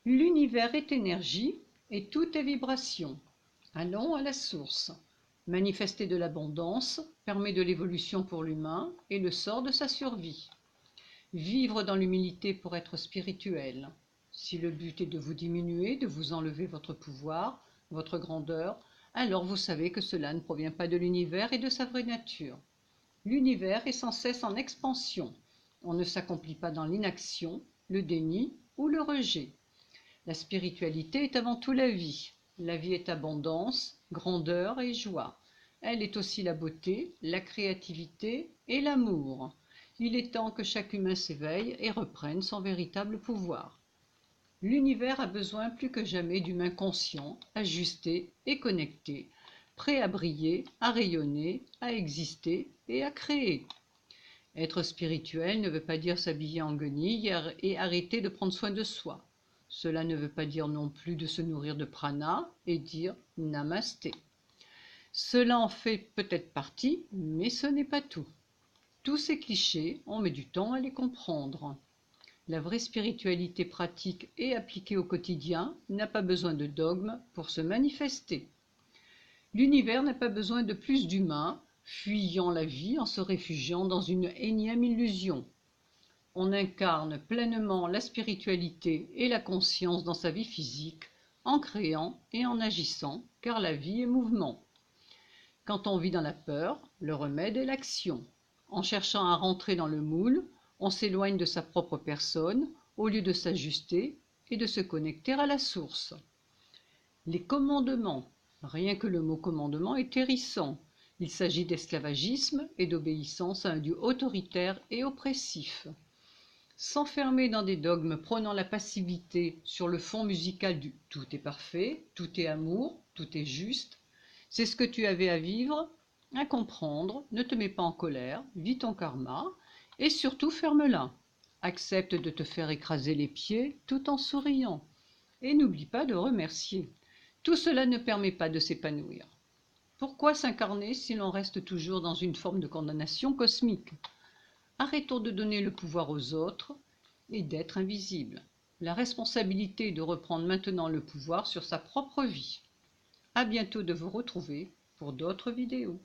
L'univers est énergie et tout est vibration. Allons à la source. Manifester de l'abondance permet de l'évolution pour l'humain et le sort de sa survie. Vivre dans l'humilité pour être spirituel. Si le but est de vous diminuer, de vous enlever votre pouvoir, votre grandeur, alors vous savez que cela ne provient pas de l'univers et de sa vraie nature. L'univers est sans cesse en expansion. On ne s'accomplit pas dans l'inaction, le déni ou le rejet. La spiritualité est avant tout la vie. La vie est abondance, grandeur et joie. Elle est aussi la beauté, la créativité et l'amour. Il est temps que chaque humain s'éveille et reprenne son véritable pouvoir. L'univers a besoin plus que jamais d'humains conscients, ajustés et connectés, prêts à briller, à rayonner, à exister et à créer. Être spirituel ne veut pas dire s'habiller en guenilles et arrêter de prendre soin de soi. Cela ne veut pas dire non plus de se nourrir de prana et dire namasté. Cela en fait peut-être partie, mais ce n'est pas tout. Tous ces clichés, on met du temps à les comprendre. La vraie spiritualité pratique et appliquée au quotidien n'a pas besoin de dogmes pour se manifester. L'univers n'a pas besoin de plus d'humains, fuyant la vie en se réfugiant dans une énième illusion. On incarne pleinement la spiritualité et la conscience dans sa vie physique, en créant et en agissant, car la vie est mouvement. Quand on vit dans la peur, le remède est l'action. En cherchant à rentrer dans le moule, on s'éloigne de sa propre personne au lieu de s'ajuster et de se connecter à la source. Les commandements, rien que le mot commandement est hérissant. Il s'agit d'esclavagisme et d'obéissance à un Dieu autoritaire et oppressif. S'enfermer dans des dogmes prônant la passivité sur le fond musical du « tout est parfait, tout est amour, tout est juste », c'est ce que tu avais à vivre, à comprendre, ne te mets pas en colère, vis ton karma et surtout ferme-la. Accepte de te faire écraser les pieds tout en souriant. Et n'oublie pas de remercier. Tout cela ne permet pas de s'épanouir. Pourquoi s'incarner si l'on reste toujours dans une forme de condamnation cosmique ? Arrêtons de donner le pouvoir aux autres et d'être invisibles. La responsabilité est de reprendre maintenant le pouvoir sur sa propre vie. À bientôt de vous retrouver pour d'autres vidéos.